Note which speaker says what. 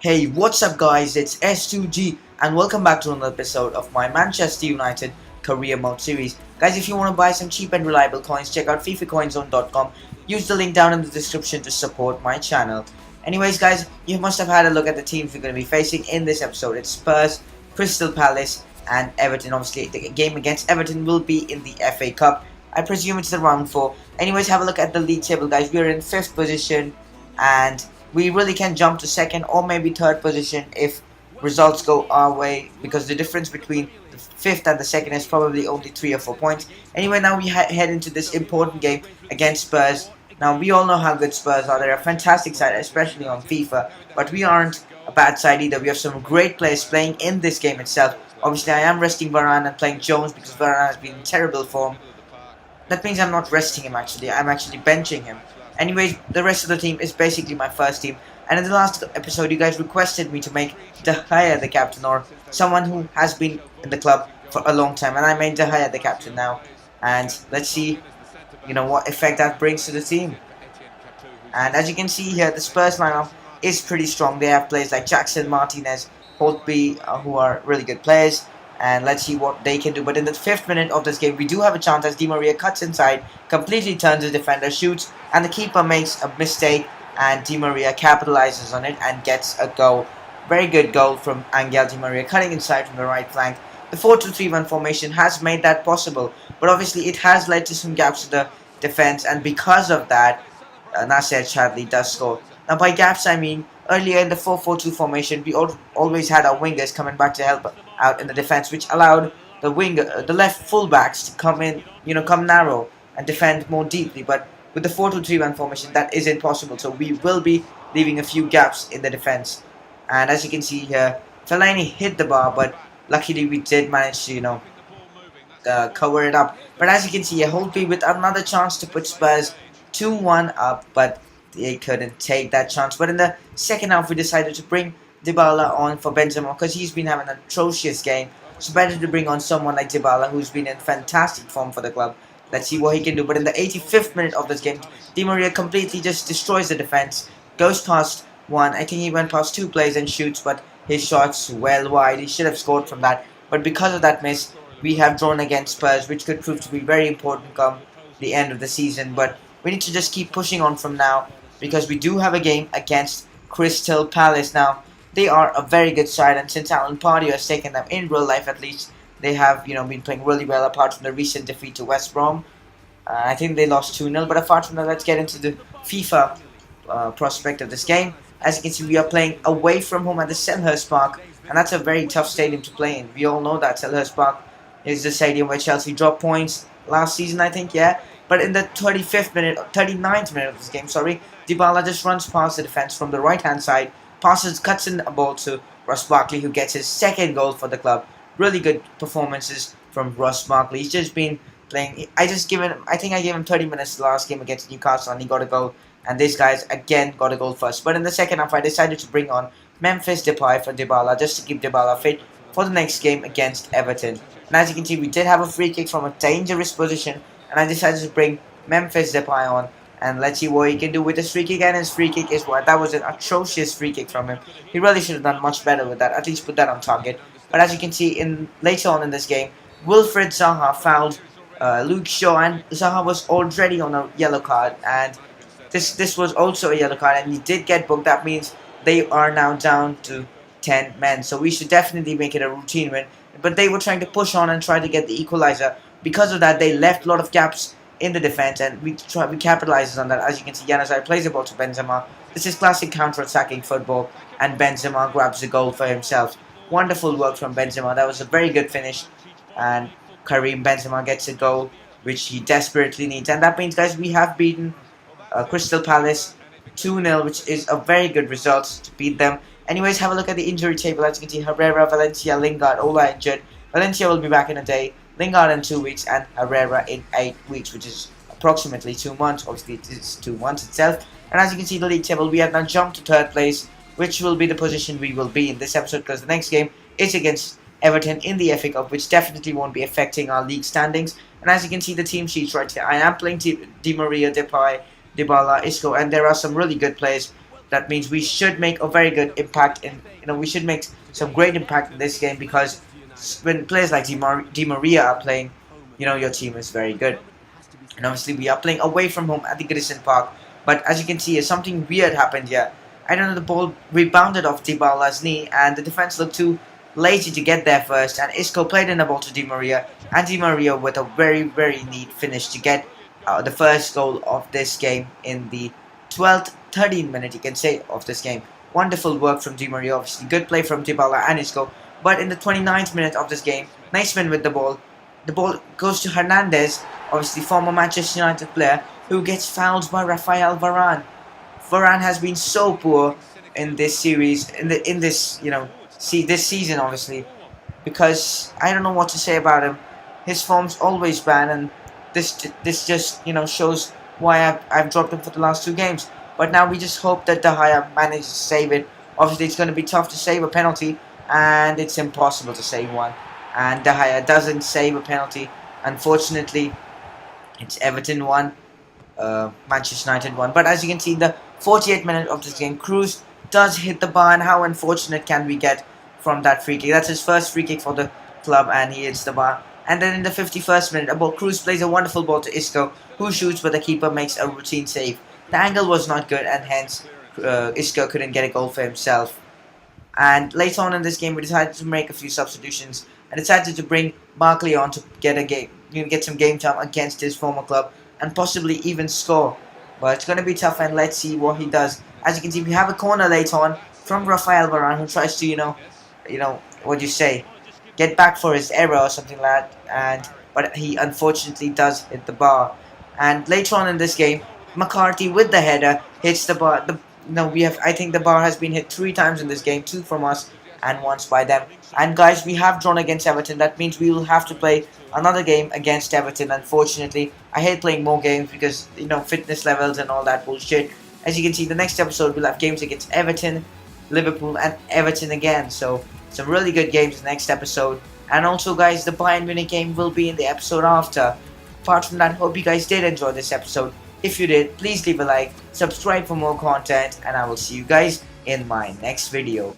Speaker 1: Hey, what's up guys, it's S2G and welcome back to another episode of my Manchester United Career Mode series. Guys, if you want to buy some cheap and reliable coins, check out FIFAcoinzone.com. Use the link down in the description to support my channel. Anyways guys, you must have had a look at the teams we're going to be facing in this episode. It's Spurs, Crystal Palace and Everton. Obviously, the game against Everton will be in the FA Cup. I presume it's the round 4. Anyways, have a look at the league table guys. We're in 5th position and we really can jump to second or maybe third position if results go our way, because the difference between the fifth and the second is probably only 3 or 4 points. Anyway, now we head into this important game against Spurs. Now we all know how good Spurs are. They're a fantastic side, especially on FIFA, but we aren't a bad side either. We have some great players playing in this game itself. Obviously I am resting Varane and playing Jones because Varane has been in terrible form. That means I'm not resting him actually, I'm actually benching him. Anyways, the rest of the team is basically my first team. And in the last episode, you guys requested me to make De Gea the captain, or someone who has been in the club for a long time. And I made De Gea the captain now. And let's see, what effect that brings to the team. And as you can see here, the Spurs lineup is pretty strong. They have players like Jackson, Martinez, Holtby, who are really good players. And let's see what they can do. But in the 5th minute of this game, we do have a chance as Di Maria cuts inside, completely turns the defender, shoots, and the keeper makes a mistake, and Di Maria capitalizes on it and gets a goal. Very good goal from Angel Di Maria, cutting inside from the right flank. The 4-2-3-1 formation has made that possible, but obviously it has led to some gaps in the defense, and because of that, Nasser Chadli does score. Now by gaps I mean, earlier in the 4-4-2 formation, we always had our wingers coming back to help out in the defense, which allowed the left fullbacks to come in, come narrow and defend more deeply. But with the 4-2-3-1 formation, that isn't possible. So we will be leaving a few gaps in the defense. And as you can see here, Fellaini hit the bar, but luckily we did manage to, cover it up. But as you can see, Holtby with another chance to put Spurs 2-1 up, but they couldn't take that chance. But in the second half, we decided to bring Dybala on for Benzema because he's been having an atrocious game. So better to bring on someone like Dybala, who's been in fantastic form for the club. Let's see what he can do. But in the 85th minute of this game, Di Maria completely just destroys the defense, goes past one. I think he went past 2 players and shoots, but his shot's well wide. He should have scored from that. But because of that miss, we have drawn against Spurs, which could prove to be very important come the end of the season. But we need to just keep pushing on from now, because we do have a game against Crystal Palace. Now, they are a very good side, and since Alan Pardew has taken them in real life at least, they have been playing really well apart from the recent defeat to West Brom. I think they lost 2-0, but apart from that, let's get into the FIFA prospect of this game. As you can see, we are playing away from home at the Selhurst Park, and that's a very tough stadium to play in. We all know that Selhurst Park is the stadium where Chelsea dropped points last season, I think, yeah. But in the 39th minute of this game, Dybala just runs past the defense from the right-hand side, cuts in a ball to Ross Barkley, who gets his 2nd goal for the club. Really good performances from Ross Barkley. He's just been playing. I think I gave him 30 minutes the last game against Newcastle, and he got a goal. And this guy's again got a goal first. But in the second half, I decided to bring on Memphis Depay for Dybala, just to keep Dybala fit for the next game against Everton. And as you can see, we did have a free kick from a dangerous position, and I decided to bring Memphis Depay on. And let's see what he can do with this free kick. And his free kick is what? That was an atrocious free kick from him. He really should have done much better with that. At least put that on target. But as you can see, later on in this game, Wilfried Zaha fouled Luke Shaw, and Zaha was already on a yellow card. And this was also a yellow card, and he did get booked. That means they are now down to 10 men. So we should definitely make it a routine win. But they were trying to push on and try to get the equalizer. Because of that, they left a lot of gaps in the defense, and we capitalizes on that. As you can see, Januzaj plays the ball to Benzema. This is classic counter-attacking football, and Benzema grabs the goal for himself. Wonderful work from Benzema. That was a very good finish, and Karim Benzema gets a goal, which he desperately needs. And that means, guys, we have beaten Crystal Palace 2-0, which is a very good result to beat them. Anyways, have a look at the injury table. As you can see, Herrera, Valencia, Lingard, all are injured. Valencia will be back in a day, Lingard in 2 weeks, and Herrera in 8 weeks, which is approximately 2 months. Obviously, it is 2 months itself. And as you can see, the league table, we have now jumped to 3rd place, which will be the position we will be in this episode, because the next game is against Everton in the FA Cup, which definitely won't be affecting our league standings. And as you can see, the team sheets right here, I am playing Di Maria, Depay, Dybala, Isco, and there are some really good players That means we should make a very good impact in, we should make some great impact in this game, because when players like Di Maria are playing, your team is very good. And obviously we are playing away from home at the Goodison Park. But as you can see, something weird happened here. I don't know, the ball rebounded off Dybala's knee, and the defense looked too lazy to get there first, and Isco played in the ball to Di Maria, and Di Maria with a very, very neat finish to get the first goal of this game in the 12th, 13th minute, you can say, of this game. Wonderful work from Di Maria, obviously good play from Dybala and Isco. But in the 29th minute of this game, Naismith with the ball. The ball goes to Hernandez, obviously former Manchester United player, who gets fouled by Rafael Varane. Varane has been so poor in this series, this this season, obviously, because I don't know what to say about him. His form's always bad, and this just shows why I've dropped him for the last 2 games. But now we just hope that De Gea manages to save it. Obviously, it's going to be tough to save a penalty, and it's impossible to save one. And De Gea doesn't save a penalty. Unfortunately, it's Everton 1, Manchester United 1. But as you can see, in the 48th minute of this game, Cruz does hit the bar, and how unfortunate can we get from that free kick? That's his first free kick for the club, and he hits the bar. And then in the 51st minute, Cruz plays a wonderful ball to Isco, who shoots, but the keeper makes a routine save. The angle was not good, and hence Isco couldn't get a goal for himself. And later on in this game, we decided to make a few substitutions and decided to bring Barkley on to get some game time against his former club and possibly even score. But it's going to be tough, and let's see what he does. As you can see, we have a corner later on from Rafael Varane, who tries to, what do you say, get back for his error or something like that. But he unfortunately does hit the bar. And later on in this game, McCarthy with the header hits the bar. I think the bar has been hit 3 times in this game, 2 from us and once by them. And guys, we have drawn against Everton. That means we will have to play another game against Everton. Unfortunately, I hate playing more games because fitness levels and all that bullshit. As you can see, the next episode we'll have games against Everton, Liverpool, and Everton again. So some really good games in the next episode. And also, guys, the Bayern Munich game will be in the episode after. Apart from that, hope you guys did enjoy this episode. If you did, please leave a like, subscribe for more content, and I will see you guys in my next video.